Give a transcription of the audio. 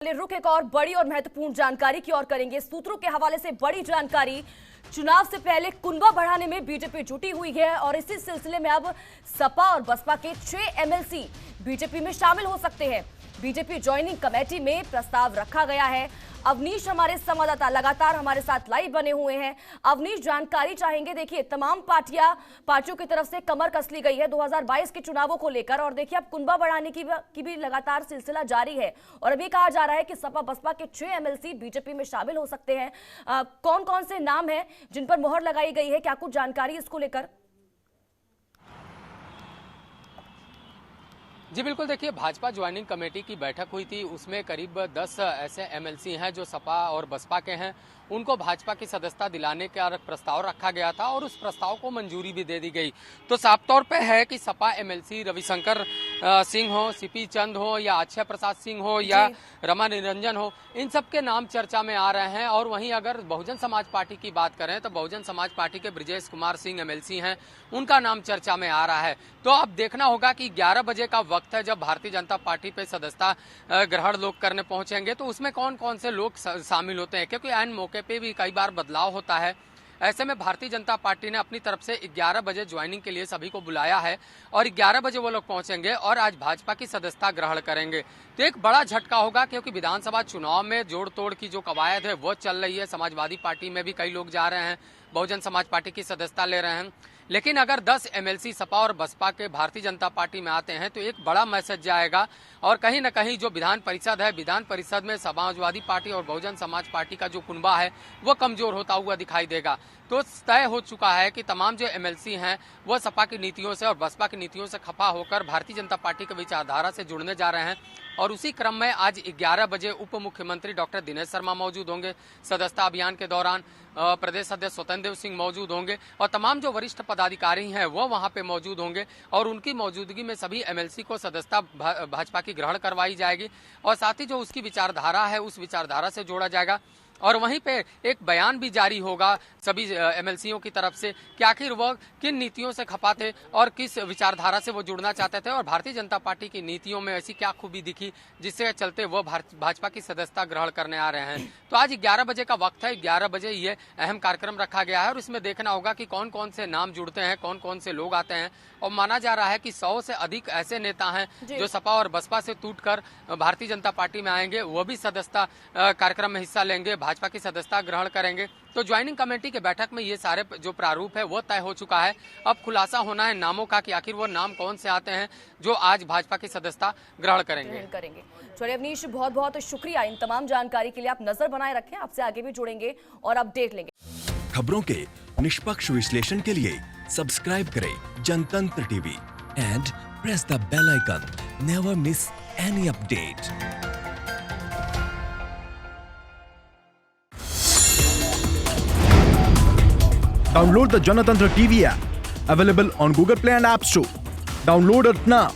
रुक एक और बड़ी और महत्वपूर्ण जानकारी की ओर करेंगे। सूत्रों के हवाले से बड़ी जानकारी, चुनाव से पहले कुनबा बढ़ाने में बीजेपी जुटी हुई है और इसी सिलसिले में अब सपा और बसपा के 6 एमएलसी बीजेपी में शामिल हो सकते हैं। बीजेपी ज्वाइनिंग कमेटी में प्रस्ताव रखा गया है। अवनीश हमारे संवाददाता लगातार हमारे साथ लाइव बने हुए हैं। अवनीश, जानकारी चाहेंगे। देखिए, तमाम पार्टियों की तरफ से कमर कस ली गई है 2022 के चुनावों को लेकर, और देखिए अब कुनबा बढ़ाने की भी लगातार सिलसिला जारी है और अभी कहा जा रहा है कि सपा बसपा के 6 एमएलसी बीजेपी में शामिल हो सकते हैं। कौन कौन से नाम हैं जिन पर मोहर लगाई गई है, क्या कुछ जानकारी इसको लेकर? जी बिल्कुल, देखिए भाजपा ज्वाइनिंग कमेटी की बैठक हुई थी, उसमें करीब 10 ऐसे एमएलसी हैं जो सपा और बसपा के हैं। उनको भाजपा की सदस्यता दिलाने का प्रस्ताव रखा गया था और उस प्रस्ताव को मंजूरी भी दे दी गई। तो साफ तौर पे है कि सपा एमएलसी रविशंकर सिंह हो, सीपी चंद हो या अक्षय प्रसाद सिंह हो या रमा निरंजन हो, इन सब के नाम चर्चा में आ रहे हैं। और वहीं अगर बहुजन समाज पार्टी की बात करें तो बहुजन समाज पार्टी के ब्रिजेश कुमार सिंह एमएलसी हैं, उनका नाम चर्चा में आ रहा है। तो अब देखना होगा कि 11 बजे का वक्त है जब भारतीय जनता पार्टी पे सदस्यता ग्रहण लोग करने पहुंचेंगे, तो उसमें कौन कौन से लोग शामिल होते हैं, क्योंकि ऐन मौके पे भी कई बार बदलाव होता है। ऐसे में भारतीय जनता पार्टी ने अपनी तरफ से 11 बजे ज्वाइनिंग के लिए सभी को बुलाया है और 11 बजे वो लोग पहुंचेंगे और आज भाजपा की सदस्यता ग्रहण करेंगे। तो एक बड़ा झटका होगा, क्योंकि विधानसभा चुनाव में जोड़ तोड़ की जो कवायद है वो चल रही है। समाजवादी पार्टी में भी कई लोग जा रहे हैं, बहुजन समाज पार्टी की सदस्यता ले रहे हैं। लेकिन अगर 10 एमएलसी सपा और बसपा के भारतीय जनता पार्टी में आते हैं तो एक बड़ा मैसेज जाएगा और कहीं न कहीं जो विधान परिषद है, विधान परिषद में समाजवादी पार्टी और बहुजन समाज पार्टी का जो कुनबा है वो कमजोर होता हुआ दिखाई देगा। तो तय हो चुका है कि तमाम जो एमएलसी हैं वो सपा की नीतियों से और बसपा की नीतियों से खफा होकर भारतीय जनता पार्टी की विचारधारा से जुड़ने जा रहे हैं। और उसी क्रम में आज 11 बजे उप मुख्यमंत्री डॉक्टर दिनेश शर्मा मौजूद होंगे, सदस्यता अभियान के दौरान प्रदेश अध्यक्ष स्वतंत्र देव सिंह मौजूद होंगे और तमाम जो वरिष्ठ पदाधिकारी हैं वो वहां पे मौजूद होंगे और उनकी मौजूदगी में सभी एमएलसी को सदस्यता भाजपा की ग्रहण करवाई जाएगी और साथ ही जो उसकी विचारधारा है उस विचारधारा से जोड़ा जाएगा। और वहीं पे एक बयान भी जारी होगा सभी एमएलसीओं की तरफ से कि आखिर वो किन नीतियों से खपा थे और किस विचारधारा से वो जुड़ना चाहते थे और भारतीय जनता पार्टी की नीतियों में ऐसी क्या खूबी दिखी जिससे चलते वो भाजपा की सदस्यता ग्रहण करने आ रहे हैं। तो आज 11 बजे का वक्त है, 11 बजे ये अहम कार्यक्रम रखा गया है और इसमें देखना होगा कि कौन कौन से नाम जुड़ते हैं, कौन कौन से लोग आते हैं। और माना जा रहा है कि 100 से अधिक ऐसे नेता हैं जो सपा और बसपा से टूटकर भारतीय जनता पार्टी में आएंगे, वो भी सदस्यता कार्यक्रम में हिस्सा लेंगे, भाजपा की सदस्यता ग्रहण करेंगे। तो ज्वाइनिंग कमेटी के बैठक में ये सारे जो प्रारूप है वो तय हो चुका है। अब खुलासा होना है नामों का कि आखिर वो नाम कौन से आते हैं जो आज भाजपा की सदस्यता ग्रहण करेंगे। चलिए अवनीश, बहुत बहुत शुक्रिया इन तमाम जानकारी के लिए। आप नजर बनाए रखें, आपसे आगे भी जुड़ेंगे और अपडेट लेंगे। खबरों के निष्पक्ष विश्लेषण के लिए सब्सक्राइब करें Janatantra TV and press the bell icon. Never miss any update. Download the Janatantra TV app, available on Google Play and App Store. Download it now.